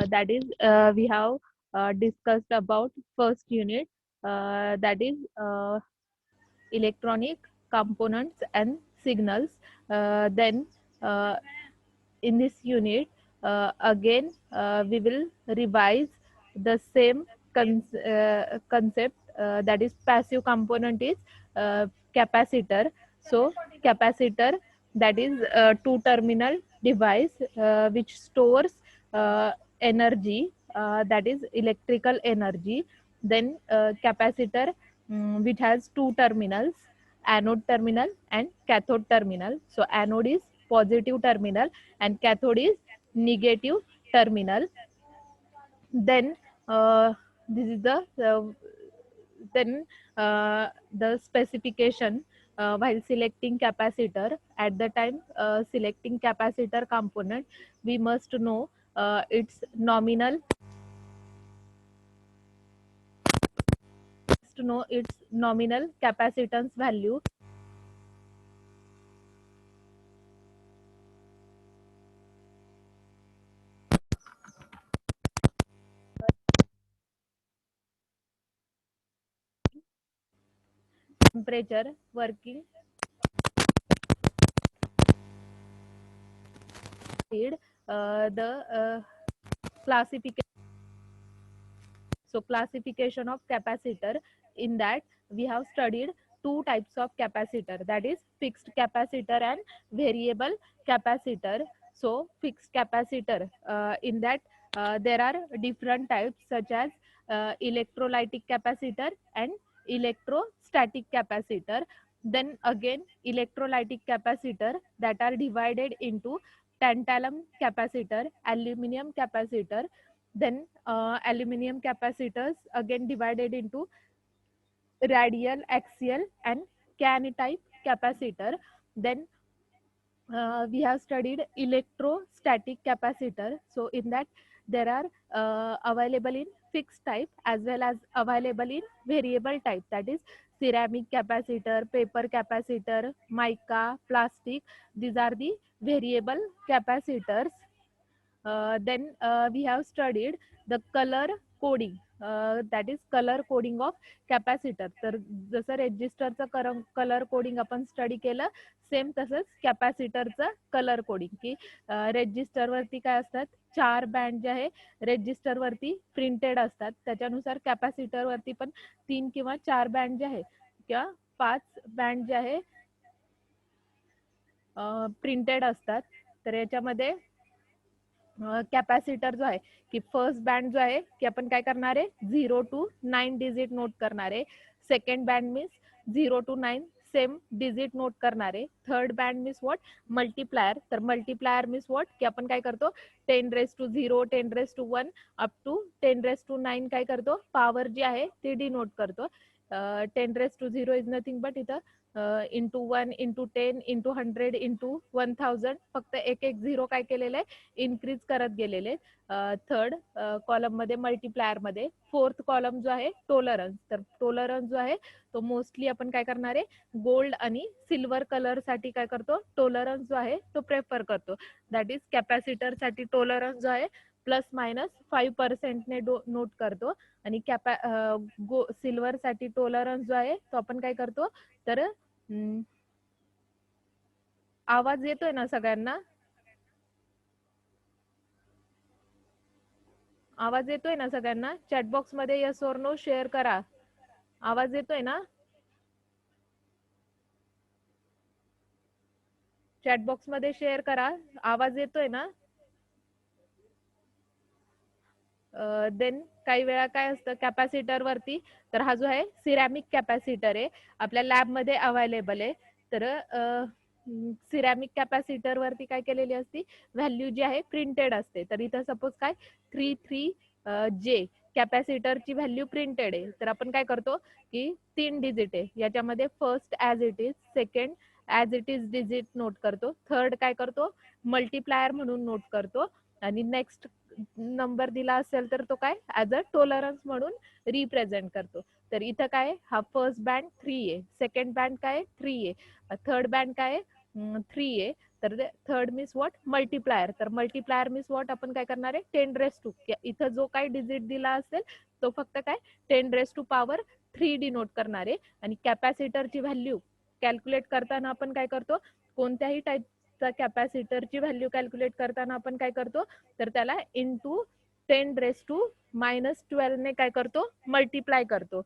That is, we have discussed about first unit, that is electronic components and signals. Then in this unit, again we will revise the same concept, that is passive component is capacitor. So capacitor, that is a two terminal device which stores energy, that is electrical energy. Then capacitor, which has two terminals, anode terminal and cathode terminal. So anode is positive terminal and cathode is negative terminal. Then this is then the specification while selecting capacitor. At the time selecting capacitor component, we must know its nominal capacitance value. Temperature, working speed, the classification. So classification of capacitor, in that we have studied two types of capacitor, that is fixed capacitor and variable capacitor. So fixed capacitor, in that there are different types such as electrolytic capacitor and electrostatic capacitor. Then again electrolytic capacitor, that are divided into tantalum capacitor, aluminum capacitor. Then aluminum capacitors again divided into radial, axial and can type capacitor. Then we have studied electrostatic capacitor. So in that there are available in fixed type as well as available in variable type, that is ceramic capacitor, paper capacitor, mica, plastic. These are the variable capacitors. Then we have studied the color coding, that is color coding of capacitor. तर जसं रेजिस्टरचं colour coding आपण study केलं, same तसंच कॅपॅसिटरचं colour coding, की रेजिस्टरवरती काय असतात, 4 band जे आहे रेजिस्टरवरती प्रिंटेड असतात. त्याच्यानुसार कॅपॅसिटरवरती पण 3 किंवा 4 बँड जे आहे किंवा 5 बँड जे आहे प्रिंटेड असतात. तर याच्यामध्ये कॅपॅसिटर जो आहे की फर्स्ट बँड जो आहे की आपण काय करणार आहे 0 to 9 डिजिट नोट करणार आहे. Second band means 0 to 9 same digit note करणार आहे. Third band means what, multiplier. तर मल्टीप्लायर मीन्स व्हॉट की आपण काय करतो 10⁻0, 10⁻1 अप टू 10⁻9 काय करतो पॉवर जी आहे ती डिनोट करतो. 10⁻0 इज नथिंग बट इथं इंटू 1 इंटू 10 इंटू 100 इंटू 1000 फक्त एक एक झिरो काय केलेलं आहे इन्क्रीज करत गेलेले. थर्ड कॉलम मध्ये मल्टीप्लायर मध्ये. फोर्थ कॉलम जो आहे टोलरन्स. तर टोलरन्स जो आहे तो मोस्टली आपण काय करणार आहे गोल्ड आणि सिल्वर कलर साठी काय करतो टोलरन्स जो आहे तो प्रेफर करतो. दॅट इज कॅपॅसिटर साठी टोलरन्स जो आहे +-5% ने नोट करतो. आणि सिल्वर साठी टोलरन्स जो आहे तो आपण काय करतो तर आवाज येतोय ना सगळ्यांना? आवाज येतोय ना सगळ्यांना? चॅटबॉक्स मध्ये यस और नो शेअर करा. आवाज येतोय ना? चॅटबॉक्स मध्ये शेअर करा. आवाज येतोय ना? देन काही वेळा काय असतं कॅपॅसिटर वरती, तर हा जो आहे सिरॅमिक कॅपॅसिटर आहे आपल्या लॅब मध्ये अवेलेबल आहे. तर सिरॅमिक कॅपॅसिटर वरती काय केलेली असती व्हॅल्यू जी आहे प्रिंटेड असते. तर इथं सपोज काय 33J कॅपॅसिटरची व्हॅल्यू प्रिंटेड आहे. तर आपण काय करतो की 3 डिजिट आहे याच्यामध्ये, first as it is, second as it is digit note करतो, थर्ड काय करतो मल्टीप्लायर म्हणून नोट करतो, आणि नेक्स्ट नंबर दिला असेल तर तो काय ऍज अ टोलरन्स म्हणून रिप्रेझेंट करतो. तर इथं काय हा फर्स्ट बँड 3 आहे, सेकंड बँड काय 3 आहे, थर्ड बँड काय 3 आहे. तर थर्ड मीन्स व्हॉट मल्टिप्लायर. तर मल्टिप्लायर मीन्स व्हॉट आपण काय करणार आहे 10^2. इथं जो काही डिजिट दिला असेल तो फक्त काय 10^3 डिनोट करणार आहे. आणि कॅपॅसिटरची व्हॅल्यू कॅल्क्युलेट करताना आपण काय करतो, कोणत्याही टाईपचा कॅपॅसिटरची व्हॅल्यू कॅल्क्युलेट करताना आपण काय करतो, तर त्याला इंटू 10^-12 ने काय करतो मल्टिप्लाय करतो.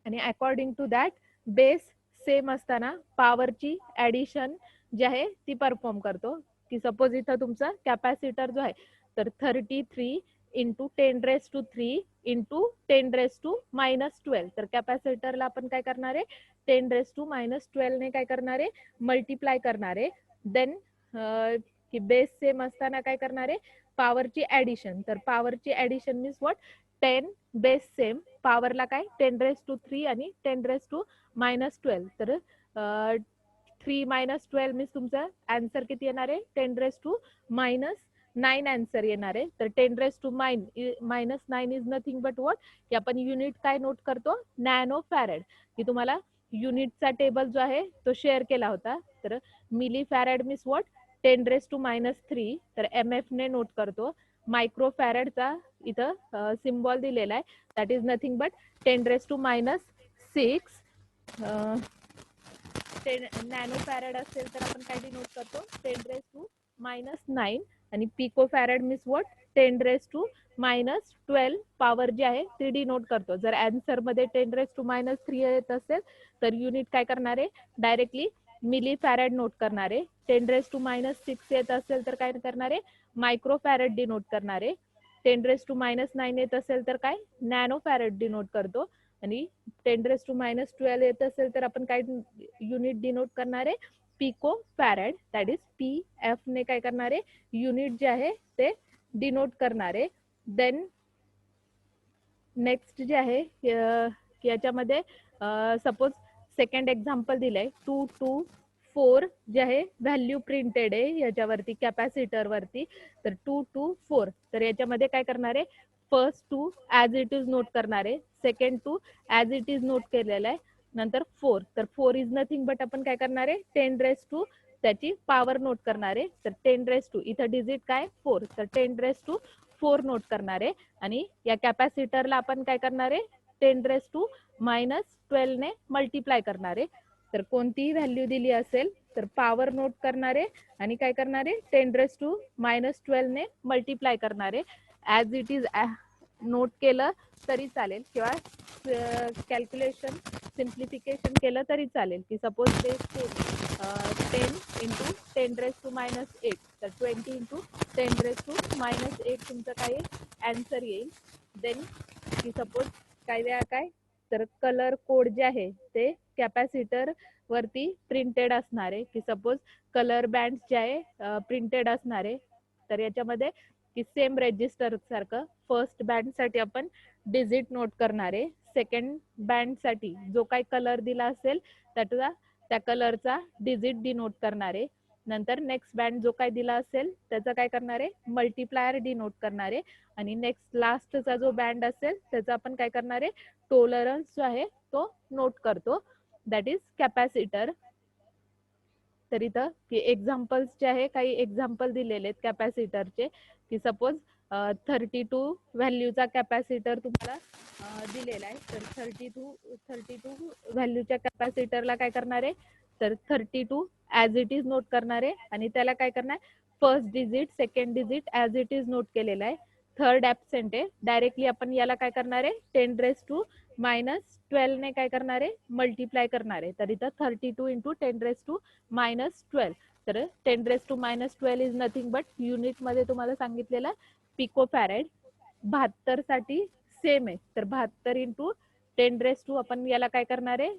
आणि according to that base same असताना पॉवरची ऍडिशन जी आहे ती परफॉर्म करतो. की सपोज इथं तुमचा कॅपॅसिटर जो आहे तर 33 इंटू 10^3 इंटू 10^-12. तर कॅपॅसिटरला आपण काय करणार आहे 10^-12 ने काय करणार आहे मल्टिप्लाय करणार आहे. देन की बेस सेम असताना काय करणार आहे पॉवरची ऍडिशन. तर पॉवरची addition means what 10 base same पॉवरला काय 10^3 आणि 10^-12. तर 3 - 12 मीन्स तुमचा आन्सर किती येणार आहे 10^-9 आन्सर येणार आहे. तर 10^-9 इज नथिंग बट व्हॉट की आपण युनिट काय नोट करतो नॅनो फॅरेड. की तुम्हाला युनिटचा टेबल जो आहे तो शेअर केला होता. तर मिली फॅरेड मीन्स व्हॉट 10^-3. तर MF ने नोट करतो. मायक्रो फॅरेडचा इथं सिम्बॉल दिलेला आहे that is nothing but 10^-6. Nano farad असेल तर आपण काय डिनोट करतो 10^-9. आणि pico farad means what 10^-12 power जी आहे ती डिनोट करतो. जर आन्सर मध्ये 10^-3 येत असेल तर युनिट काय करणार आहे डायरेक्टली मिली फॅरेड नोट करणार आहे. 10^-6 येत असेल तर काय करणार आहे मायक्रो फॅरेड डिनोट करणार आहे. 10^-9 येत असेल तर काय नॅनो फॅरेड डिनोट करतो. आणि 10^-12 येत असेल तर आपण काय युनिट डिनोट करणार आहे pico farad that is PF ने काय करणार आहे युनिट जे आहे ते डिनोट करणार आहे. देन नेक्स्ट जे आहे याच्यामध्ये सपोज सेकंड एक्झाम्पल दिलंय 2 to 4 जे आहे व्हॅल्यू प्रिंटेड आहे याच्यावरती कॅपॅसिटर वरती. तर 2 to 4 तर याच्यामध्ये काय करणार आहे first 2 as it is note करणार आहे. Second 2 as it is note केलेला आहे. नंतर 4 तर 4 इज नथिंग बट आपण काय करणार आहे 10^2 त्याची पॉवर नोट करणार आहे. तर 10^2 इथं डिजिट काय 4 तर 10^4 नोट करणार आहे. आणि या कॅपॅसिटरला आपण काय करणार आहे 10^-12 ने मल्टिप्लाय करणार आहे. तर कोणतीही व्हॅल्यू दिली असेल तर पॉवर नोट करणार आहे आणि काय करणार आहे 10^-12 ने मल्टिप्लाय करणार आहे. ऍज इट इज नोट केलं तरी चालेल किंवा कॅल्क्युलेशन सिम्प्लिफिकेशन केलं तरी चालेल. की सपोज बेस 10 इंटू 10^-8 तर 20 इंटू 10^-8 तुमचं काय आन्सर येईल. देन की सपोज काय वेळा काय तर कलर कोड जे आहे ते कॅपॅसिटर वरती प्रिंटेड असणार आहे. की सपोज कलर बँड जे आहे प्रिंटेड असणार आहे. तर याच्यामध्ये की सेम रेजिस्टर सारखं फर्स्ट बँड साठी आपण डिजिट नोट करणार आहे. सेकंड बँड साठी जो काही कलर दिला असेल त्याचा त्या कलरचा डिजिट डिनोट करणार आहे. नंतर नेक्स्ट बँड जो काही दिला असेल त्याचा काय करणार आहे मल्टिप्लायर डिनोट करणार आहे. आणि नेक्स्ट लास्टचा जो बँड असेल त्याचा आपण काय करणार आहे टॉलरन्स जो आहे तो नोट करतो दॅट इज कॅपॅसिटर. तर इथं की एक्झाम्पल्स जे आहे काही एक्झाम्पल दिलेले आहेत कॅपॅसिटरचे. की सपोज 32 व्हॅल्यूचा कॅपॅसिटर तुम्हाला दिलेला आहे. तर 32 व्हॅल्यूच्या कॅपॅसिटरला काय करणार आहे तर 32 ऍज इट इज नोट करणार आहे. आणि त्याला काय करणार first digit second digit as it is note केलेला आहे. थर्ड ऍबसेंट आहे डायरेक्टली आपण याला काय करणार आहे 10^-12 ने काय करणार आहे मल्टिप्लाय करणार आहे. तर इथं 32 इंटू 10^-12 तर 10^-12 इज नथिंग बट युनिट मध्ये तुम्हाला सांगितलेला पिको फॅरेड. 72 साठी सेम आहे. तर 72 इंटू 10^- आपण याला काय करणार आहे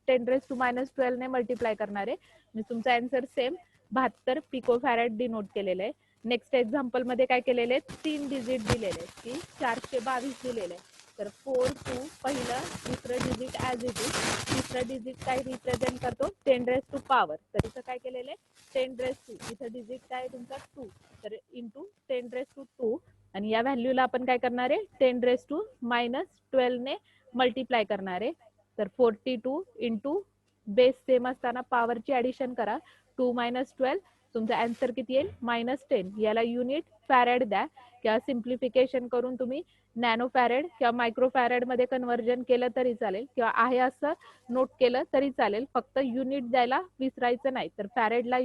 10^-12 ने मल्टिप्लाय करणार आहे. म्हणजे तुमचा answer same 72 pico farad denote केलेलं आहे. नेक्स्ट एक्झाम्पल मध्ये काय केलेले आहेत 3 डिजिट दिलेले आहेत की 422 दिलेले आहे. तर 4 2 पहिलं दुसरं डिजिट ऍज इट इज तिसरं डिजिट काय रिप्रेझेंट करतो 10^. तर इथं काय केलेलं आहे 10^. इथं डिजिट काय तुमचा 2 तर इंटू 10^2 आणि या व्हॅल्यूला आपण काय करणार आहे 10^-12 ने मल्टिप्लाय करणार आहे. तर 42 इंटू बेस सेम असताना पॉवरची ऍडिशन करा. 2 - 12 तुमचा आन्सर किती येईल? -10. याला युनिट फॅरेड द्या किंवा सिम्प्लिफिकेशन करून तुम्ही नॅनो फॅरेड किंवा मायक्रो फॅरेड मध्ये कन्व्हर्जन केलं तरी चालेल किंवा आहे असं नोट केलं तरी चालेल. फक्त युनिट द्यायला विसरायचं नाही. तर फॅरेडला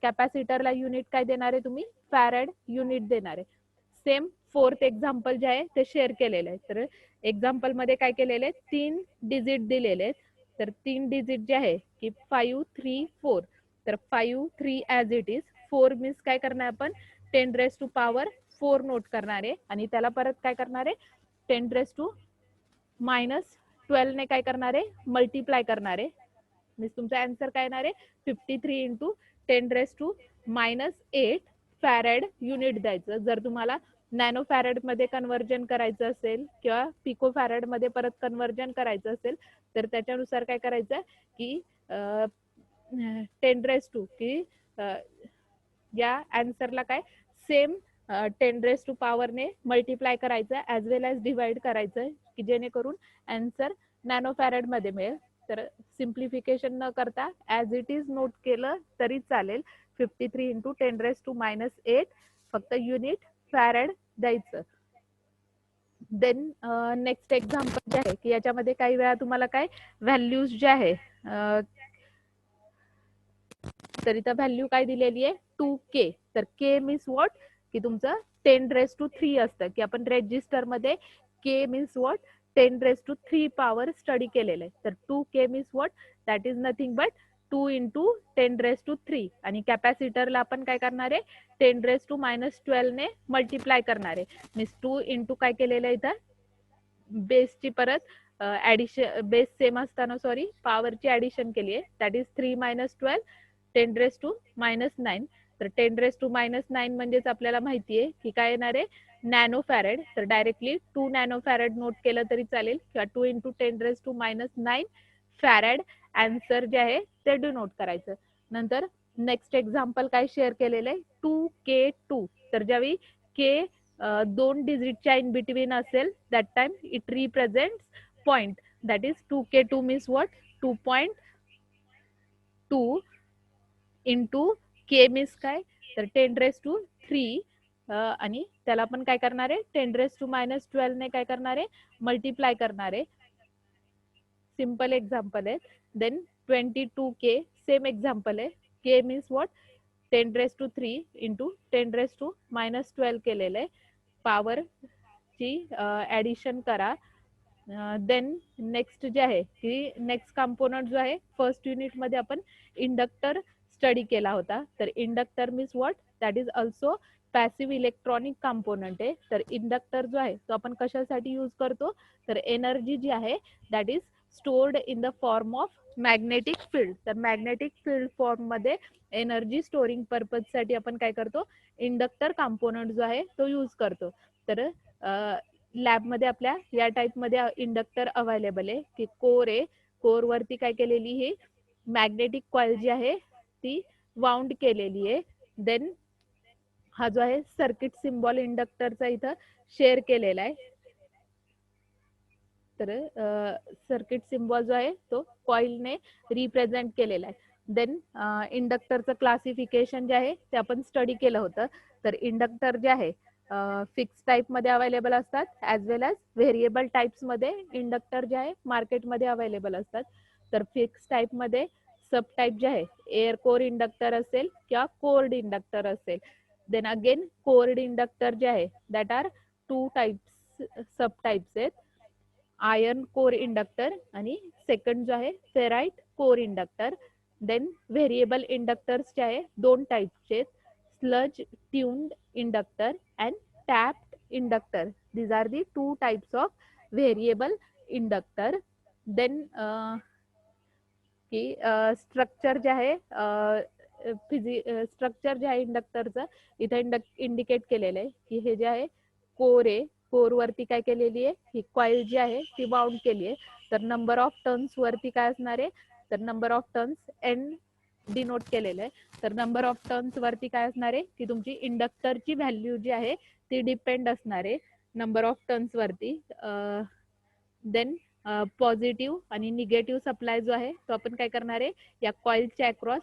कॅपॅसिटरला युनिट काय देणार आहे तुम्ही? फॅरेड युनिट देणार आहे. सेम फोर्थ एक्झाम्पल जे आहे ते शेअर केलेलं आहे. तर एक्झाम्पल मध्ये काय केलेलं आहे? 3 डिजिट दिलेले आहेत. तर 3 डिजिट जे आहे की 5, 3, 4. तर 5, 3 ॲज इट इज. 4 मीन्स काय करणार आपण? 10⁻⁴ नोट करणार आहे आणि त्याला परत काय करणार आहे? 10⁻⁻12 ने काय करणार आहे? मल्टिप्लाय करणार आहे. मीन्स तुमचा आन्सर काय येणार आहे? 53 × 10⁻⁸ फॅरेड युनिट द्यायचं. जर तुम्हाला नॅनो फॅरेड मध्ये कन्व्हर्जन करायचं असेल किंवा पिको फॅरेड मध्ये परत कन्व्हर्जन करायचं असेल तर त्याच्यानुसार काय करायचं की 10 की या आन्सरला काय सेम 10⁻⁴ ने मल्टिप्लाय करायचं ॲज वेल ॲज डिवाइड करायचं की जेणेकरून आन्सर नॅनो फॅरेड मध्ये मिळेल. तर सिम्प्लिफिकेशन न करता ॲज इट इज नोट केलं तरी चालेल. 53 × 10⁻⁸ फक्त युनिट फॅरेड द्यायचं. देन नेक्स्ट एक्झाम्पल जे आहे की याच्यामध्ये काही वेळा तुम्हाला काय व्हॅल्यूज जे आहे तर इथं व्हॅल्यू काय दिलेली आहे? 2K. तर K मीन्स व्हॉट? की तुमचं 10⁻³ असतं की आपण रेजिस्टर मध्ये K means what? 10⁻³ power study केलेलं आहे. तर 2K means what? That is nothing but 2 × 10⁻³ आणि कॅपॅसिटरला आपण काय करणार आहे? 10⁻⁻12 ने मल्टिप्लाय करणार आहे. मीन्स 2 × काय केलेलं आहे इथं? बेसची परत ऍडिशन, बेस सेम असताना पॉवरची ऍडिशन केली आहे. That is 3 - 12 10⁻⁻9. तर 10⁻⁻9 म्हणजेच आपल्याला माहिती आहे की काय येणार आहे? Nano farad. तर डायरेक्टली 2 नॅनो फॅरेड नोट केलं तरी चालेल किंवा 2 × 10⁻⁹ फॅरेड आन्सर जे आहे ते डिनोट करायचं. नंतर नेक्स्ट एक्झाम्पल काय शेअर केलेलं आहे? 2K2. तर ज्यावेळी K 2 डिजिटच्या इन बिटवीन असेल that time it represents point. That is 2K2 means what? 2.2 × K means काय? तर 10⁻³ आणि त्याला आपण काय करणार आहे? 10⁻⁻12 ने काय करणार आहे? मल्टिप्लाय करणार आहे. सिंपल एक्झाम्पल आहे. देन 22K सेम एक्झाम्पल आहे. K means what? 10⁻³ × 10⁻⁻12 केलेलं आहे. पॉवरची ऍडिशन करा. देन नेक्स्ट जे आहे की नेक्स्ट कंपोनंट जो आहे फर्स्ट युनिट मध्ये आपण इंडक्टर स्टडी केला होता. तर inductor means what? That is also passive electronic component आहे. तर इंडक्टर जो आहे तो आपण कशासाठी यूज करतो? तर एनर्जी जी आहे that is stored in the form of magnetic field. तर मॅग्नेटिक फील्ड फॉर्म मध्ये एनर्जी स्टोरिंग पर्पज साठी आपण काय करतो? इंडक्टर कंपोनंट जो आहे तो यूज करतो. तर लॅबमध्ये आपल्या या टाइप मध्ये इंडक्टर अवेलेबल आहे की कोर आहे. कोर वरती काय केलेली ही मॅग्नेटिक कॉइल जी आहे ती वाउंड केलेली आहे. देन हा जो आहे सर्किट सिम्बॉल इंडक्टरचा इथं शेअर केलेला आहे. तर सर्किट सिम्बॉल जो आहे तो कॉइलने रिप्रेझेंट केलेला आहे. देन इंडक्टरचं क्लासिफिकेशन जे आहे ते आपण स्टडी केलं होतं. तर इंडक्टर जे आहे फिक्स टाईप मध्ये अवेलेबल असतात ॲज वेल ॲज व्हेरिएबल टाइप्स मध्ये इंडक्टर जे आहे मार्केटमध्ये अवेलेबल असतात. तर फिक्स टाईप मध्ये सब टाईप जे आहे एअर कोर इंडक्टर असेल किंवा कोर्ड इंडक्टर असेल. देन अगेन कोर्ड इंडक्टर जे आहे that are 2 types subtypes आहेत. आयर्न कोर इंडक्टर आणि सेकंड जो आहे ferrite core inductor. Then variable inductors जे आहे 2 टाइपचे, slug tuned inductor and tapped inductor. these are the 2 types of variable inductor. then की स्ट्रक्चर जे आहे स्ट्रक्चर जे आहे इंडक्टरचं इथं इंडिकेट केलेलं आहे की हे जे आहे कोर आहे. कोर वरती काय केलेली आहे? ही कॉइल जी आहे ती बाउंड केली आहे. तर नंबर ऑफ टर्न्स वरती काय असणार आहे? तर number of turns N denote केलेलं आहे. तर नंबर ऑफ टर्न्स वरती काय असणार आहे की तुमची इंडक्टरची व्हॅल्यू जी आहे ती डिपेंड असणार आहे नंबर ऑफ टर्न्स वरती. देन पॉझिटिव्ह आणि निगेटिव्ह सप्लाय जो आहे तो आपण काय करणार आहे या कॉइलच्या अक्रॉस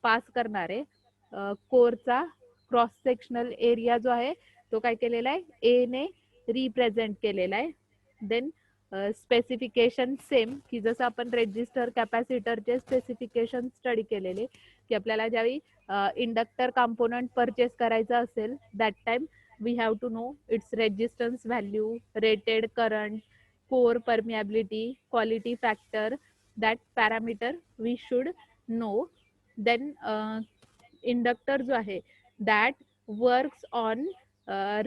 पास करणार आहे. कोरचा क्रॉस सेक्शनल एरिया जो आहे तो काय केलेला आहे ए ने रिप्रेझेंट केलेला आहे. देन स्पेसिफिकेशन सेम की जसं आपण रेजिस्टर कॅपॅसिटरचे स्पेसिफिकेशन स्टडी केलेले की आपल्याला ज्यावेळी इंडक्टर कॉम्पोनंट परचेस करायचा असेल that time we have to know its resistance value, rated current, core permeability, quality factor. That parameter we should know. Then inductor जो आहे that works on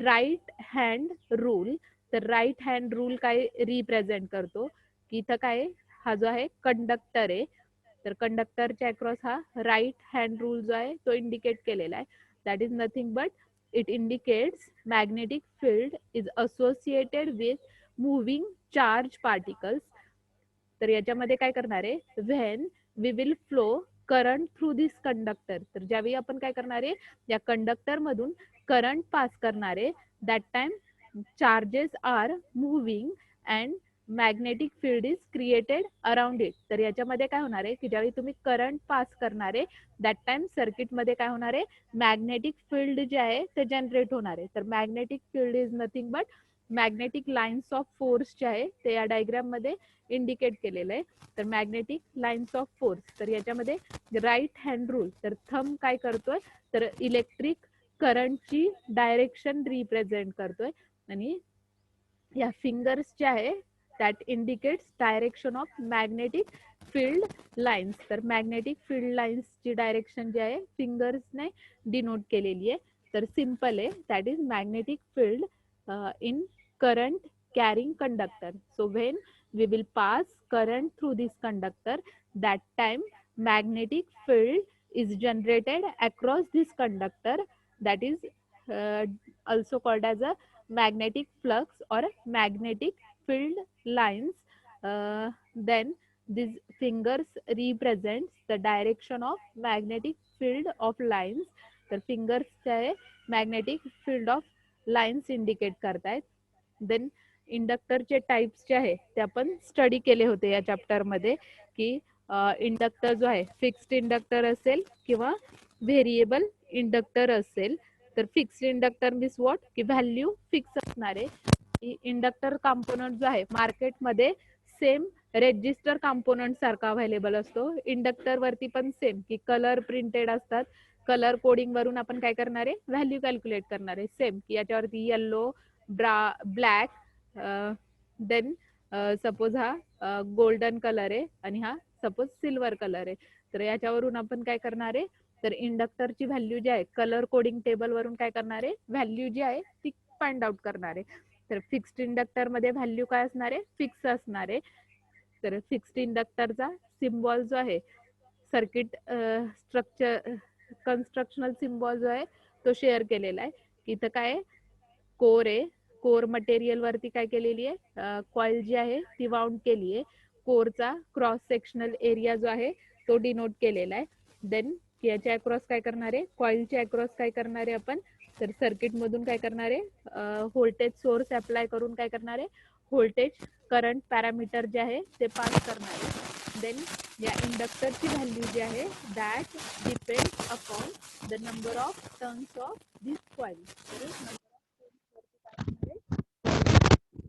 right hand rule. तर right hand rule काय represent करतो की इथं काय हा जो आहे कंडक्टर आहे. तर कंडक्टरच्या अक्रॉस हा राईट हँड रूल जो आहे तो इंडिकेट केलेला आहे. That is nothing but it indicates magnetic field is associated with moving charge particles. तर याच्यामध्ये काय करणार आहे when we will flow current through this conductor. तर ज्यावेळी आपण काय करणार आहे या कंडक्टर मधून करंट पास करणार आहे that time charges are moving and magnetic field is created around it. तर याच्यामध्ये काय होणार आहे की ज्यावेळी तुम्ही करंट पास करणार आहे दॅट टाइम सर्किटमध्ये काय होणार आहे मॅग्नेटिक फील्ड जे आहे ते जनरेट होणार आहे. तर magnetic field is nothing but magnetic lines of force जे आहे ते या डायग्राम मध्ये इंडिकेट केलेलं आहे. तर मॅग्नेटिक लाईन्स ऑफ फोर्स तर याच्यामध्ये राईट हँड रूल तर थंब काय करतोय तर इलेक्ट्रिक करंटची डायरेक्शन रिप्रेझेंट करतोय आणि या फिंगर्स जे आहे that indicates direction of magnetic field lines. तर मॅग्नेटिक फील्ड लाईन्स ची डायरेक्शन जी आहे फिंगर्स ने डिनोट केलेली आहे. तर सिंपल आहे that is magnetic field in current carrying conductor. So when we will pass current through this conductor that time magnetic field is generated across this conductor that is also called as a magnetic flux or magnetic field lines. Then these fingers represents the direction of magnetic field of lines. तर fingers आहे magnetic field of lines indicate करतायत. Then इंडक्टरचे types जे आहे ते आपण study केले होते या चॅप्टर मध्ये की इंडक्टर जो आहे फिक्स्ड इंडक्टर असेल किंवा व्हेरिएबल इंडक्टर असेल. तर फिक्स्ड इंडक्टर मीन्स व्हॉट की व्हॅल्यू फिक्स असणार आहे. इंडक्टर कॉम्पोनंट जो आहे मार्केटमध्ये सेम रेजिस्टर कॉम्पोनंट सारखा अवेलेबल असतो. इंडक्टर वरती पण सेम की कलर प्रिंटेड असतात. कलर कोडिंग वरून आपण काय करणार आहे व्हॅल्यू कॅल्क्युलेट करणार आहे सेम की याच्यावरती येल्लो ब्लॅक देन सपोज हा गोल्डन कलर आहे आणि हा सपोज सिल्वर कलर आहे. तर याच्यावरून आपण काय करणार आहे तर इंडक्टरची व्हॅल्यू जी आहे कलर कोडिंग टेबल वरून काय करणार आहे व्हॅल्यू जी आहे ती फाइंड आउट करणार आहे. तर फिक्स्ड इंडक्टर मध्ये व्हॅल्यू काय असणार आहे फिक्स असणार आहे. तर फिक्स्ड इंडक्टरचा सिम्बॉल जो आहे सर्किट स्ट्रक्चर कन्स्ट्रक्शनल सिम्बॉल जो आहे तो शेअर केलेला आहे की इथं काय कोर आहे. कोर मटेरियल वरती काय केलेली आहे कॉइल जी आहे ती वाउंड केली आहे. कोरचा क्रॉस सेक्शनल एरिया जो आहे तो डिनोट केलेला आहे. देन याच्या अक्रॉस काय करणार आहे कॉइलच्या अक्रॉस काय करणार आहे आपण तर सर्किट मधून काय करणार आहे व्होल्टेज सोर्स अप्लाय करून काय करणार आहे व्होल्टेज करंट पॅरामीटर जे आहे ते पास करणार आहे. देन या इंडक्टरची व्हॅल्यू जी आहे that depend upon the number of turns of this coil.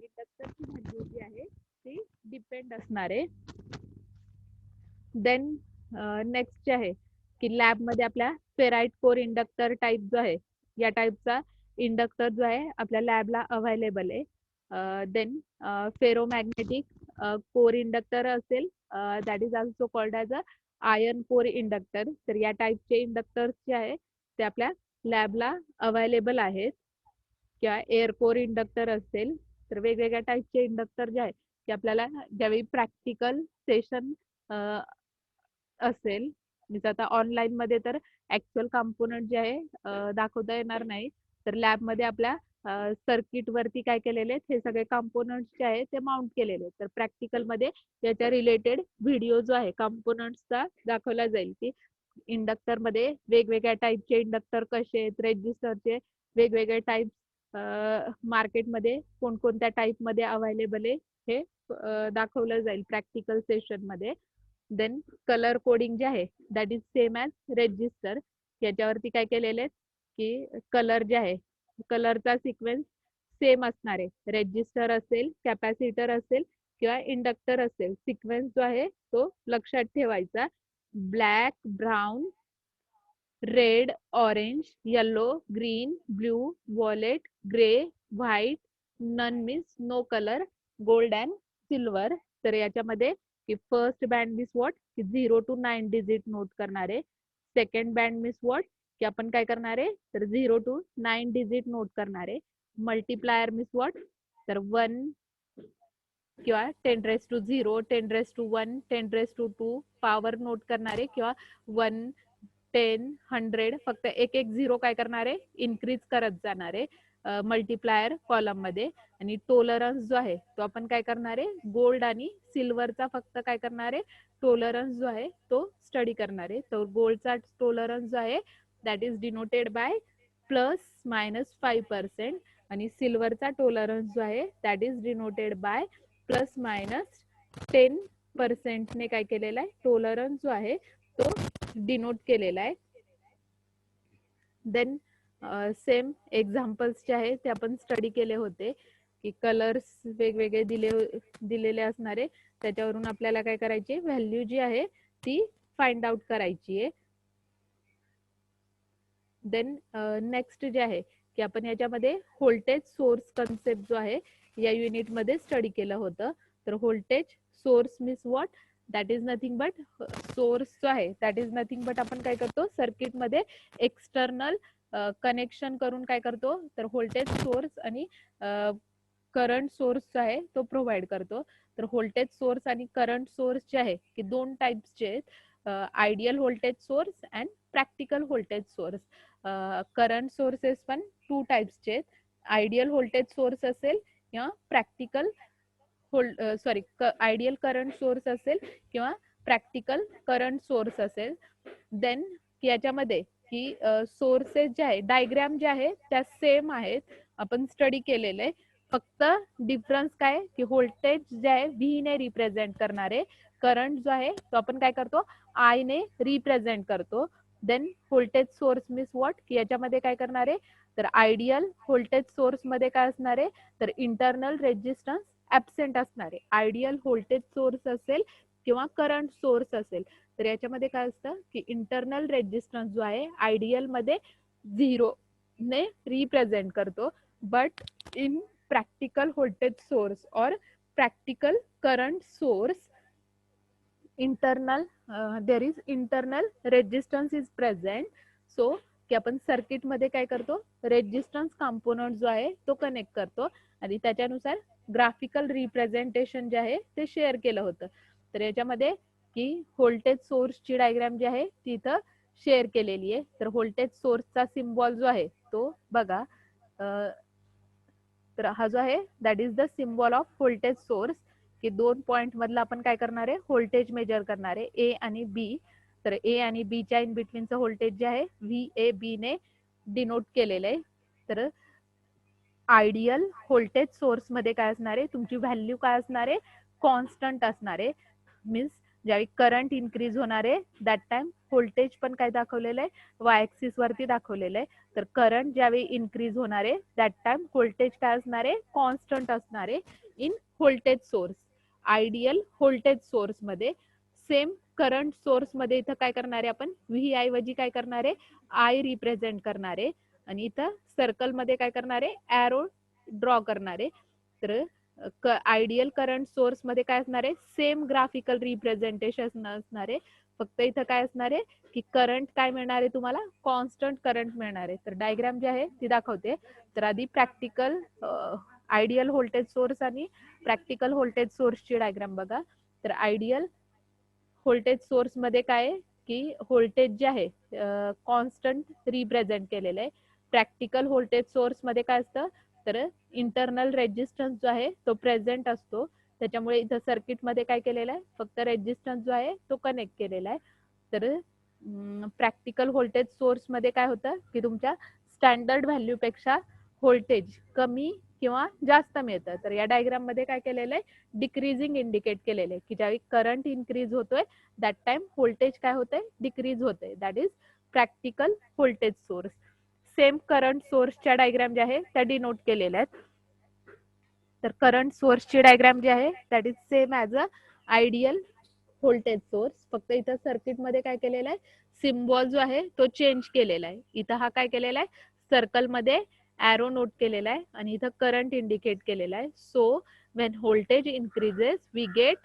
इंडक्टरची व्हॅल्यू जी आहे ती डिपेंड असणार आहे. देन नेक्स्ट जे आहे की लॅब मध्ये आपल्या फेराइट कोर इंडक्टर टाइप जो आहे या टाइपचा इंडक्टर जो आहे आपल्या लॅबला अवेलेबल आहे. देन फेरोमॅग्नेटिक कोर इंडक्टर असेल that is also called as a iron core inductor. तर या टाइपचे इंडक्टर्स जे आहे ते आपल्या लॅबला अवेलेबल आहेत. किंवा एअर कोर इंडक्टर असेल तर वेगवेगळ्या टाइपचे इंडक्टर जे आहे ते आपल्याला ज्यावेळी प्रॅक्टिकल सेशन असेल म्हणजे आता ऑनलाईन मध्ये तर ऍक्च्युअल कॉम्पोनंट जे आहे दाखवता येणार नाही. तर लॅब मध्ये आपल्या सर्किट वरती काय केलेले आहेत हे सगळे कॉम्पोनंट्स जे आहे ते माउंट केलेले आहेत. तर प्रॅक्टिकल मध्ये याच्या रिलेटेड व्हिडिओ जो आहे कॉम्पोनंट्सचा दाखवला जाईल की इंडक्टर मध्ये वेगवेगळ्या टाइपचे इंडक्टर कसे आहेत रेजिस्टरचे वेगवेगळे टाइप्स मार्केटमध्ये कोणकोणत्या टाईपमध्ये अवेलेबल आहे हे दाखवलं जाईल प्रॅक्टिकल सेशनमध्ये. देन कलर कोडिंग जे आहे that is same as resistor. याच्यावरती काय केलेले आहेत की कलर जे आहे कलरचा सिक्वेन्स सेम असणार आहे. रेजिस्टर असेल, कॅपॅसिटर असेल किंवा इंडक्टर असेल, सिक्वेन्स जो आहे तो लक्षात ठेवायचा. Black, brown, red, orange, yellow, green, blue, violet, grey, white, none means no colour, gold and silver. तर याच्यामध्ये की फर्स्ट बँड मीन्स वॉट की 0 to 9 डिजिट नोट करणार आहे. सेकंड बँड मीन्स वॉट की आपण काय करणार आहे तर 0 to 9 डिजिट नोट करणार आहे. मल्टीप्लायर मीन्स वॉट तर 1 किंवा 10⁻0, 10⁻1, 10⁻2 पॉवर नोट करणारे किंवा 1, 10, 100 फक्त एक एक झिरो काय करणार आहे इन्क्रीज करत जाणार आहे मल्टीप्लायर कॉलम मध्ये. आणि टॉलरन्स जो आहे तो आपण काय करणार आहे गोल्ड आणि सिल्वरचा फक्त काय करणार आहे टॉलरन्स जो आहे तो स्टडी करणार आहे. तर गोल्डचा टॉलरन्स जो आहे दॅट इज डिनोटेड बाय ±5% आणि सिल्वरचा टॉलरन्स जो आहे दॅट इज डिनोटेड बाय ±10% ने काय केलेला आहे टॉलरन्स जो आहे तो डिनोट केलेला आहे. देन सेम एक्झाम्पल्स जे आहे ते आपण स्टडी केले होते की कलर्स वेगवेगळे दिलेले असणारे त्याच्यावरून आपल्याला काय करायचे व्हॅल्यू जी आहे ती फाइंड आउट करायची आहे. देन नेक्स्ट जे आहे की आपण याच्यामध्ये व्होल्टेज सोर्स कन्सेप्ट जो आहे या युनिट मध्ये स्टडी केलं होतं. तर voltage source means what that is nothing but source जो आहे दॅट इज नथिंग बट आपण काय करतो सर्किट मध्ये एक्सटर्नल कनेक्शन करून काय करतो तर व्होल्टेज सोर्स आणि करंट सोर्स जो आहे तो प्रोव्हाइड करतो. तर व्होल्टेज सोर्स आणि करंट सोर्स जे आहे की दोन टाइप्सचे आहेत ideal voltage source and practical voltage source. Current sources पण टू टाइप्सचे आहेत. आयडियल व्होल्टेज सोर्स असेल किंवा practical sorry ideal current source असेल किंवा प्रॅक्टिकल करंट सोर्स असेल. देन याच्यामध्ये की सोर्सेस जे आहे डायग्राम जे आहे त्या सेम आहेत आपण स्टडी केलेले आहे. फक्त डिफरन्स काय की व्होल्टेज जे आहे व्ही ने रिप्रेझेंट करणारे, करंट जो आहे तो आपण काय करतो आय ने रिप्रेझेंट करतो. Then voltage source means what की याच्यामध्ये काय करणार आहे तर आयडियल व्होल्टेज सोर्स मध्ये काय असणार आहे तर इंटरनल रेजिस्टन्स ऍबसेंट असणार आहे. आयडियल व्होल्टेज सोर्स असेल किंवा करंट सोर्स असेल तर याच्यामध्ये काय असतं की इंटरनल रेजिस्टन्स जो आहे आयडियल मध्ये 0 ने रिप्रेझेंट करतो. But in practical voltage source और practical current source internal there is internal resistance is present. So की आपण सर्किट मध्ये काय करतो रेजिस्टन्स कंपोनंट जो आहे तो कनेक्ट करतो आणि त्याच्यानुसार ग्राफिकल रिप्रेझेंटेशन जे आहे ते शेअर केलं होतं. तर याच्यामध्ये की व्होल्टेज सोर्सची डायग्राम जी आहे ती इथं शेअर केलेली आहे. तर व्होल्टेज सोर्सचा सिम्बॉल जो आहे तो बघा तर हा जो आहे that is the symbol off voltage source की दोन पॉइंट मधला आपण काय करणार आहे व्होल्टेज मेजर करणार आहे ए आणि बी. तर ए आणि बी च्या इन बिटवीनचं व्होल्टेज जे आहे VAB ने डिनोट केलेलं आहे. तर आयडियल व्होल्टेज सोर्स मध्ये काय असणार आहे तुमची व्हॅल्यू काय असणार आहे कॉन्स्टंट असणार आहे. मीन्स ज्यावेळी करंट इन्क्रीज होणार आहे दॅट टाइम व्होल्टेज पण काय दाखवलेलं आहे वाय ऍक्सिस वरती दाखवलेलं आहे. तर करंट ज्यावेळी इन्क्रीज होणार आहे दॅट टाइम व्होल्टेज काय असणार आहे कॉन्स्टंट असणार आहे in voltage source. Ideal voltage source मध्ये सेम करंट सोर्स मध्ये इथं काय करणार आहे आपण व्ही ऐवजी काय करणार आहे आय रिप्रेझेंट करणार आहे आणि इथं सर्कल मध्ये काय करणार आहे एरो ड्रॉ करणार आहे. तर आयडियल करंट सोर्स मध्ये काय असणार आहे सेम ग्राफिकल रिप्रेझेंटेशन असणार आहे. फक्त इथं काय असणार आहे की करंट काय मिळणार आहे तुम्हाला कॉन्स्टंट करंट मिळणार आहे. तर डायग्राम जे आहे ती दाखवते. तर आधी प्रॅक्टिकल आयडियल व्होल्टेज सोर्स आणि प्रॅक्टिकल व्होल्टेज सोर्सची डायग्राम बघा. तर आयडियल व्होल्टेज सोर्स मध्ये काय आहे की व्होल्टेज जे आहे कॉन्स्टंट रिप्रेझेंट केलेलं आहे. प्रॅक्टिकल व्होल्टेज सोर्स मध्ये काय असतं तर इंटरनल रेजिस्टन्स जो आहे तो प्रेझेंट असतो. त्याच्यामुळे इथं सर्किट मध्ये काय केलेलं आहे फक्त रेजिस्टन्स जो आहे तो कनेक्ट केलेला आहे. तर प्रॅक्टिकल व्होल्टेज सोर्स मध्ये काय होतं की तुमच्या स्टँडर्ड व्हॅल्यू पेक्षा व्होल्टेज कमी किंवा जास्त मिळतं. तर या डायग्राम मध्ये काय केलेलं आहे, डिक्रीजिंग इंडिकेट केलेलं आहे की ज्यावेळी करंट इन्क्रीज होतोय दॅट टाइम व्होल्टेज काय होतंय, डिक्रीज होतंय. That is practical voltage source. Same current सोर्सच्या डायग्राम ज्या आहे त्या डिनोट केलेल्या आहेत. तर करंट सोर्सची डायग्राम जी आहे that is same as a ideal voltage source. फक्त इथं सर्किट मध्ये काय केलेलं आहे, सिम्बॉल जो आहे तो चेंज केलेला आहे. इथं हा काय केलेला आहे, सर्कल मध्ये ॲरो नोट केलेला आहे आणि इथं करंट इंडिकेट केलेला आहे. So when voltage increases we get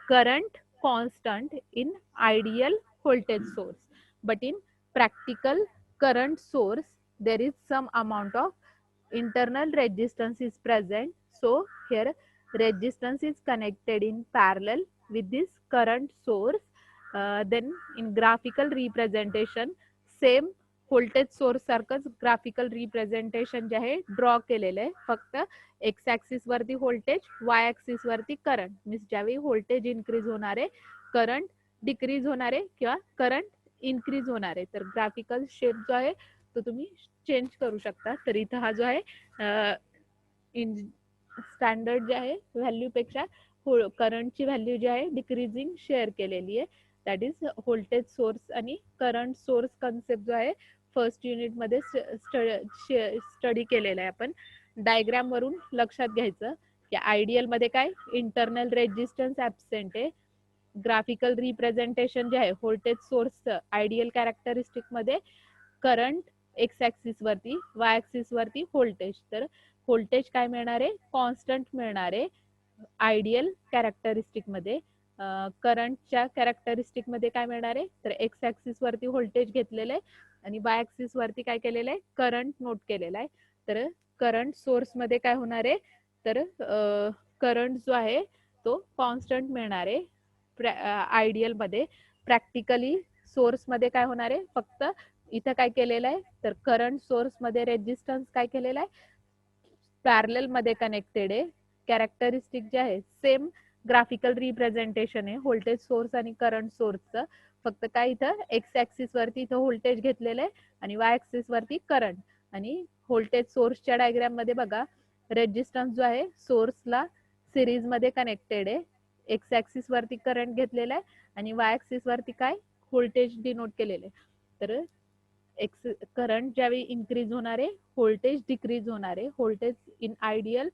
current constant in ideal voltage source, but in practical current source there is some amount of internal resistance is present. So here resistance is connected in parallel with this current source. Then in graphical representation same voltage source सारखंच graphical representation जे आहे draw केलेलं आहे. फक्त x axis वरती voltage, Y axis वरती current. Means ज्यावेळी voltage increase होणार आहे, करंट डिक्रीज होणार आहे किंवा करंट इन्क्रीज होणार आहे. तर ग्राफिकल शेप जो आहे तो तुम्ही चेंज करू शकता. तर इथं हा जो आहे स्टँडर्ड जे आहे व्हॅल्यूपेक्षा करंटची व्हॅल्यू जी आहे डिक्रीजिंग शेअर केलेली आहे. दॅट इज व्होल्टेज सोर्स आणि करंट सोर्स कन्सेप्ट जो आहे फर्स्ट युनिटमध्ये स्टडी केलेला आहे आपण. डायग्राम वरून लक्षात घ्यायचं की आयडियल मध्ये काय, इंटरनल रेजिस्टन्स ऍबसेंट आहे. ग्राफिकल रिप्रेझेंटेशन जे आहे व्होल्टेज सोर्सचं आयडियल कॅरेक्टरिस्टिक मध्ये करंट एक्स ऍक्सिस वरती, वाय ऍक्सिस वरती व्होल्टेज. तर व्होल्टेज काय मिळणार आहे, कॉन्स्टंट मिळणार आहे आयडियल कॅरेक्टरिस्टिक मध्ये. करंटच्या कॅरेक्टरिस्टिक मध्ये काय मिळणार आहे, तर एक्स ऍक्सिस वरती व्होल्टेज घेतलेलं आहे आणि वाय ऍक्सिस वरती काय केलेलं आहे, करंट नोट केलेला आहे. तर करंट सोर्स मध्ये काय होणार आहे, तर करंट जो आहे तो कॉन्स्टंट मिळणार आहे आयडियल मध्ये. प्रॅक्टिकली सोर्स मध्ये काय होणार आहे, फक्त इथं काय केलेलं आहे, तर करंट सोर्स मध्ये रेजिस्टन्स काय केलेला आहे, पॅरलल मध्ये कनेक्टेड आहे. कॅरेक्टरिस्टिक जे आहे सेम ग्राफिकल रिप्रेझेंटेशन आहे व्होल्टेज सोर्स आणि करंट सोर्सचं. फक्त काय इथं एक्स ऍक्सिस वरती इथं व्होल्टेज घेतलेलं आहे आणि वाय ऍक्सिस वरती करंट. आणि व्होल्टेज सोर्सच्या डायग्राम मध्ये बघा रेजिस्टन्स जो आहे सोर्सला सिरीज मध्ये कनेक्टेड आहे. एक्स ऍक्सिस वरती करंट घेतलेला आहे आणि वाय ऍक्सिस वरती काय व्होल्टेज डिनोट केलेले. तर एक्स करंट ज्यावेळी इन्क्रीज होणार आहे, व्होल्टेज डिक्रीज होणार आहे. Voltage in ideal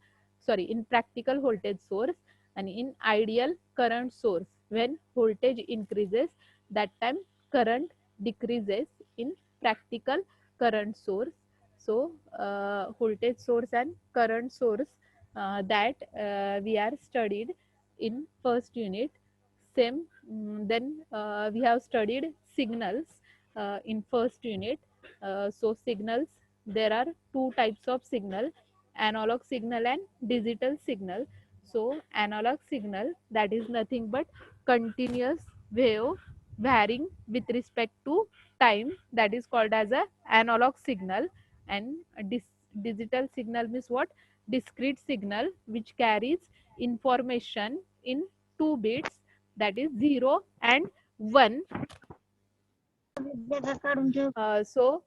in practical voltage source आणि in ideal current source. When voltage increases that time current decreases in practical current source. So voltage source and current source that we are studied in first unit. Same then we have studied signals in first unit. So signals, there are two types of signal, analog signal and digital signal. So analog signal, that is nothing but continuous wave varying with respect to time, that is called as a analog signal. And digital signal means what, discrete signal which carries information in 2 bits, that is 0 and 1. So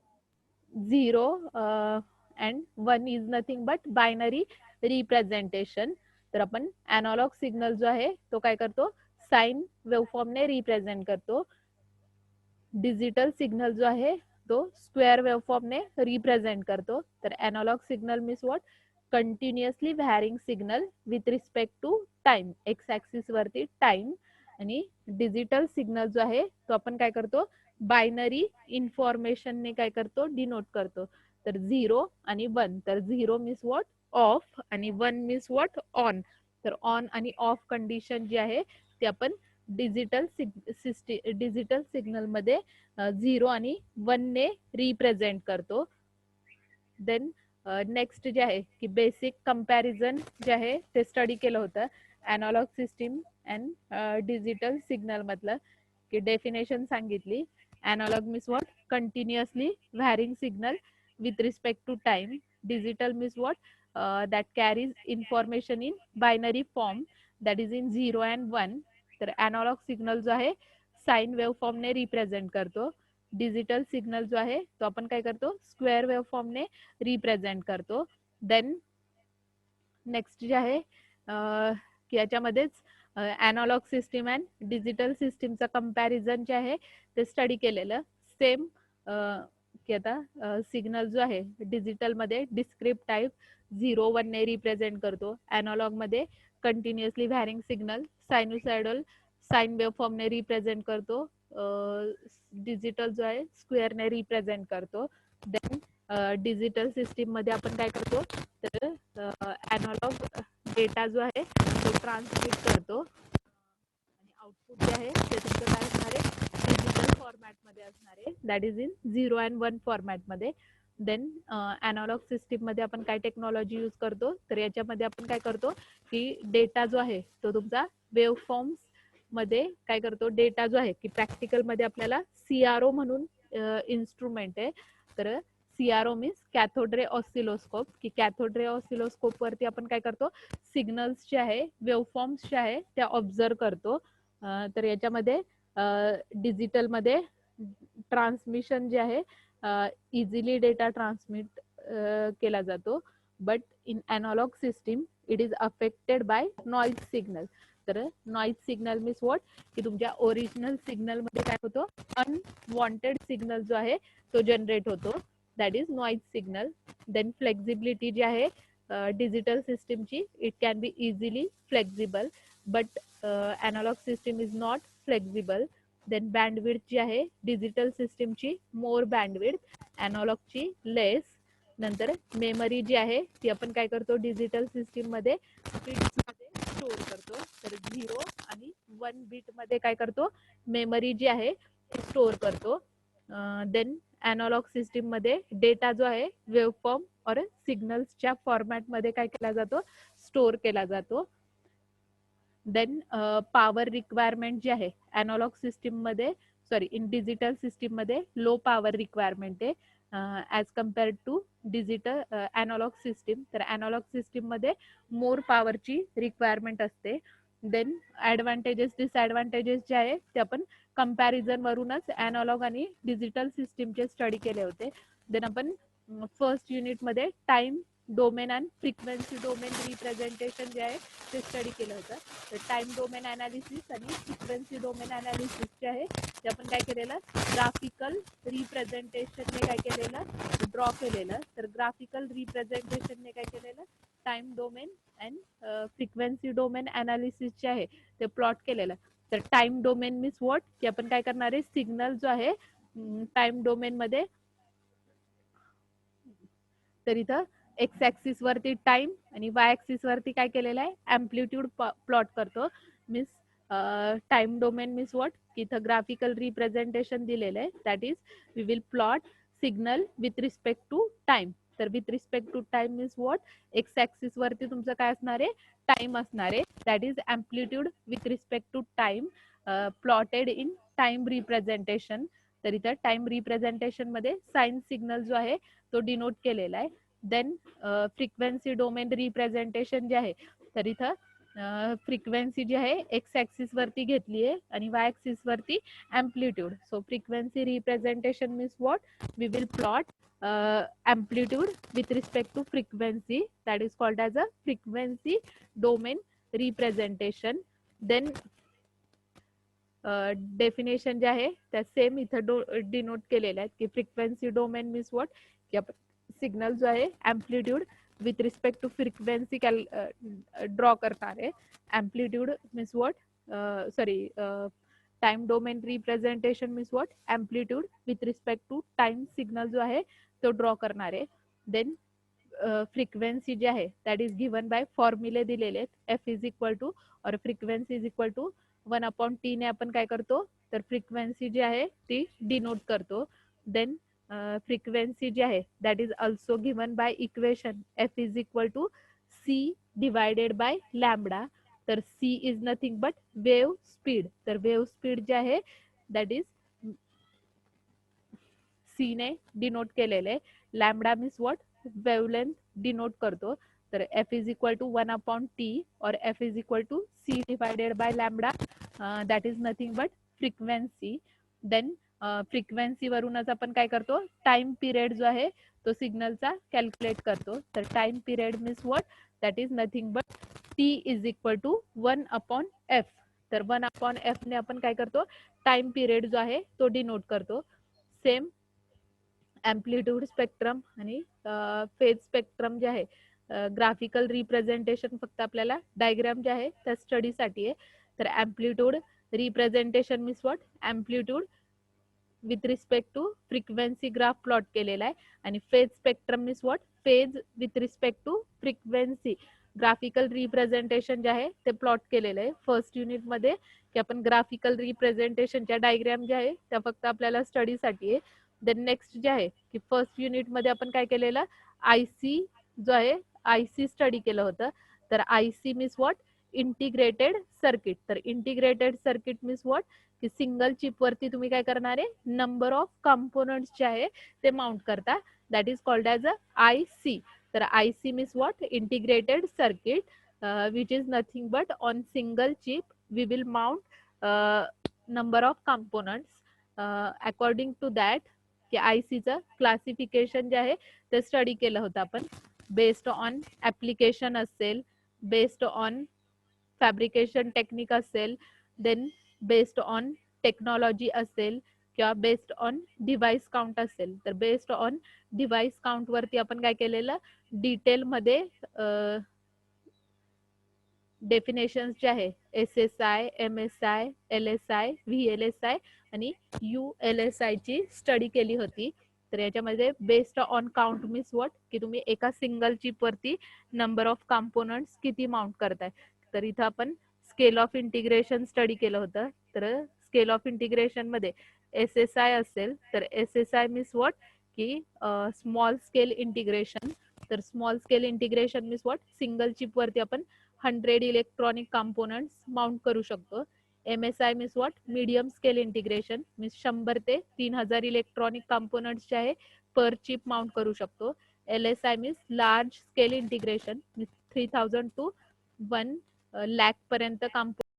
0 and 1 is nothing but binary representation. तर आपण analogue signal जो आहे तो काय करतो, sine वेवफॉर्मने represent करतो. Digital signal जो आहे तो स्क्वेअर वेवफॉर्मने रिप्रेझेंट करतो. तर analog signal means what, continuously varying signal with respect to time, X axis वरती टाइम. आणि डिजिटल सिग्नल जो आहे तो आपण काय करतो, बायनरी इन्फॉर्मेशनने काय करतो, डिनोट करतो. तर 0 आणि 1. तर 0 मीन्स व्हॉट, ऑफ, आणि 1 मीन्स व्हॉट, ऑन. तर ऑन आणि ऑफ कंडिशन जी आहे ती आपण डिजिटल सिग्नल मध्ये 0 आणि 1 ने रिप्रेझेंट करतो. देन नेक्स्ट जे आहे की बेसिक कंपॅरिझन जे आहे ते स्टडी केलं होतं analog system and digital signal मधलं. की डेफिनेशन सांगितली. Analog means what, continuously varying signal with respect to time. Digital means what, that carries information in binary form, that is in 0 and 1. तर analog signal जो आहे sine वेवफॉर्मने represent करतो. Digital signal जो आहे तो आपण काय करतो, स्क्वेअर वेवफॉर्मने रिप्रेझेंट करतो. देन नेक्स्ट जे आहे की याच्यामध्येच अॅनालॉग सिस्टीम अँड डिजिटल सिस्टीमचं कंपॅरिझन जे आहे ते स्टडी केलेलं. सेम की आता सिग्नल जो आहे डिजिटलमध्ये डिस्क्रिप्ट टाईप 0-1 ने रिप्रेझेंट करतो. अॅनालॉगमध्ये continuously varying signal sinusoidal sine वेव्हफॉर्मने रिप्रेझेंट करतो. डिजिटल जो आहे स्क्वेअरने रिप्रेझेंट करतो. देन डिजिटल सिस्टीममध्ये आपण काय करतो, तर अॅनालॉग डेटा जो आहे तो ट्रान्समिट करतो आणि आउटपुट जे आहे ते तुमचं काय असणार आहे, डिजिटल फॉर्मॅटमध्ये असणार आहे, दॅट इज इन 0 and 1 फॉर्मॅटमध्ये. देन अॅनालॉग सिस्टीममध्ये आपण काय टेक्नॉलॉजी यूज करतो, तर याच्यामध्ये आपण काय करतो की डेटा जो आहे तो तुमचा वेव्ह फॉर्म्स मध्ये काय करतो, डेटा जो आहे की प्रॅक्टिकलमध्ये आपल्याला सीआरओ म्हणून इन्स्ट्रुमेंट आहे. तर CRO means cathode ray oscilloscope, की कॅथोड रे ऑसिलोस्कोप वरती आपण काय करतो, सिग्नल्स जे आहे वेव्हफॉर्म्स जे आहे त्या ऑब्झर्व करतो. तर याच्यामध्ये डिजिटलमध्ये ट्रान्समिशन जे आहे इझिली डेटा ट्रान्समिट केला जातो. But in analog system it is affected by noise signal. तर नॉईज सिग्नल मीन्स व्हॉट, की तुमच्या ओरिजिनल सिग्नलमध्ये काय होतो, अनवॉन्टेड सिग्नल जो आहे तो जनरेट होतो, that is noise signal. Then flexibility जी आहे डिजिटल सिस्टीमची, it can be easily flexible, but analog system is not flexible. Then bandwidth जी आहे डिजिटल सिस्टीमची मोर बँडविड्थ, अॅनालॉगची लेस. नंतर मेमरी जी आहे ती आपण काय करतो डिजिटल सिस्टीम मध्ये बिट्समध्ये स्टोअर करतो. तर 0 आणि 1 बिट मध्ये काय करतो, मेमरी जी आहे ती स्टोअर करतो. देन अॅनालॉग सिस्टीम मध्ये डेटा जो आहे वेव्हफॉर्म और सिग्नल्सच्या फॉर्मॅटमध्ये काय केला जातो, स्टोअर केला जातो. देन पॉवर रिक्वायरमेंट जी आहे अॅनालॉग सिस्टीम मध्ये, सॉरी इन डिजिटल सिस्टीम मध्ये लो पॉवर रिक्वायरमेंट आहे as compare to digital analog system. तर अॅनालॉग सिस्टीम मध्ये मोर पॉवरची रिक्वायरमेंट असते. देन ॲडव्हान्टेजेस डिसॲडव्हान्टेजेस जे आहे ते आपण कंपॅरिझन वरूनच अॅनालॉग आणि डिजिटल सिस्टीमचे स्टडी केले होते. देन आपण फर्स्ट युनिटमध्ये time domain and frequency domain representation जे आहे ते स्टडी केलं होतं. तर टाइम डोमेन अनालिसिस आणि फ्रिक्वेन्सी डोमेन अनालिसिस जे आहे ते आपण काय केलेलं, ग्राफिकल रिप्रेझेंटेशनने काय केलेलं, ड्रॉ केलेलं. तर ग्राफिकल रिप्रेझेंटेशनने काय केलेलं, time domain and frequency domain analysis जे आहे ते प्लॉट केलेलं. तर टाइम डोमेन मीन्स व्हॉट, की आपण काय करणार आहे, सिग्नल जो आहे टाइम डोमेन मध्ये, तर इथं एक्स ऍक्सिस वरती टाइम आणि वाय ऍक्सिस वरती काय केलेलं आहे, अँप्लिट्यूड प्लॉट करतो. Means time domain means what, की इथं ग्राफिकल रिप्रेझेंटेशन दिलेलं आहे, that is we will plot signal with respect to time. तर with respect to time means what, X axis वरती तुमचं काय असणार आहे, टाइम असणार आहे, that is amplitude with respect to time plotted in time representation. तर इथं टाइम रिप्रेझेंटेशन मध्ये साइन सिग्नल जो आहे तो डिनोट केलेला आहे. देन फ्रिक्वेन्सी डोमेन रिप्रेझेंटेशन जे आहे, तर इथं फ्रिक्वेन्सी जी आहे एक्स ऍक्सिस वरती घेतली आहे आणि वाय ऍक्सिस वरती amplitude. So frequency representation means what, we will plot amplitude with respect to frequency, that is called as a frequency domain representation. Then definition जे आहे त्या सेम इथं डिनोट केलेल्या आहेत, की फ्रिक्वेन्सी डोमेन मीन्स व्हॉट, की आपण सिग्नल जो आहे amplitude with respect to frequency draw करणार आहे. Amplitude means what, sorry time domain representation means what, amplitude with respect to time signal जो आहे तो ड्रॉ करणार आहे. देन फ्रिक्वेन्सी जी आहे दॅट इज गिवन बाय फॉर्म्युले दिलेले आहेत, एफ इज इक्वल टू और frequency is equal to 1/t ने आपण काय करतो, तर फ्रिक्वेन्सी जी आहे ती डिनोट करतो. देन फ्रिक्वेन्सी जी आहे that is also given by equation F is equal to C divided by lambda. तर C is nothing but wave speed. तर वेव्ह स्पीड जे आहे दॅट इज सी ने डिनोट केलेले. Lambda means what, wavelength denote करतो. तर F is equal to 1/t और F is equal to C divided by lambda, that is nothing but frequency. Then frequency वरूनच आपण काय करतो, टाइम पिरियड जो आहे तो सिग्नलचा कॅल्क्युलेट करतो. तर time period means what, that is nothing but T is equal to 1/f. तर 1/f ने आपण काय करतो, टाइम पिरियड जो आहे तो डिनोट करतो. सेम ॲम्प्लिट्यूड स्पेक्ट्रम आणि फेज स्पेक्ट्रम जे आहे, ग्राफिकल रिप्रेझेंटेशन फक्त आपल्याला डायग्राम जे आहे त्या स्टडीसाठी आहे. तर amplitude representation means what, amplitude with respect to frequency graph plot केलेला आहे. आणि phase spectrum means what, phase with respect to frequency graphical representation जे आहे ते प्लॉट केलेलं आहे फर्स्ट युनिटमध्ये, की आपण ग्राफिकल रिप्रेझेंटेशनच्या डायग्राम जे आहे त्या फक्त आपल्याला स्टडीसाठी आहे. देन नेक्स्ट जे आहे की फर्स्ट युनिटमध्ये आपण काय केलेलं, आयसी जो आहे आयसी स्टडी केलं होतं. तर IC means what, integrated circuit. तर इंटिग्रेटेड सर्किट मीन्स व्हॉट, की सिंगल चिपवरती तुम्ही काय करणार आहे, नंबर ऑफ कंपोनंट्स जे आहे ते माउंट करता. That is called as a IC. तर IC means what, integrated circuit which is nothing but on single chip we will mount number of components. According to that की आयसीचं classification जे आहे ते स्टडी केलं होतं आपण, बेस्ड ऑन ॲप्लिकेशन असेल, बेस्ड ऑन फॅब्रिकेशन टेक्निक असेल, देन बेस्ड ऑन टेक्नॉलॉजी असेल, किंवा बेस्ड ऑन डिव्हाइस काउंट असेल. तर बेस्ड ऑन डिव्हाइस काउंट वरती आपण काय केलेलं, डिटेलमध्ये डेफिनेशन्स जे आहे SSI, MSI, LSI, VLSI आणि ULSI ची स्टडी केली होती. तर याच्यामध्ये based on count means what, की तुम्ही एका सिंगल चिप वरती नंबर ऑफ कंपोनंट्स किती माउंट करताय. तर इथं आपण स्केल ऑफ इंटिग्रेशन स्टडी केलं होतं. तर स्केल ऑफ इंटिग्रेशन मध्ये SSI असेल तर SSI मीन्स व्हॉट, की स्मॉल स्केल इंटिग्रेशन. तर small scale integration means what, single chip वरती आपण 100 इलेक्ट्रॉनिक कंपोनंट्स माउंट करू शकतो. MSI means what, medium scale integration means 100 ते 3000 इलेक्ट्रॉनिक कंपोनंट्स जे आहे पर चिप माउंट करू शकतो. LSI means large scale integration means 3000 to 1 lakh पर्यंत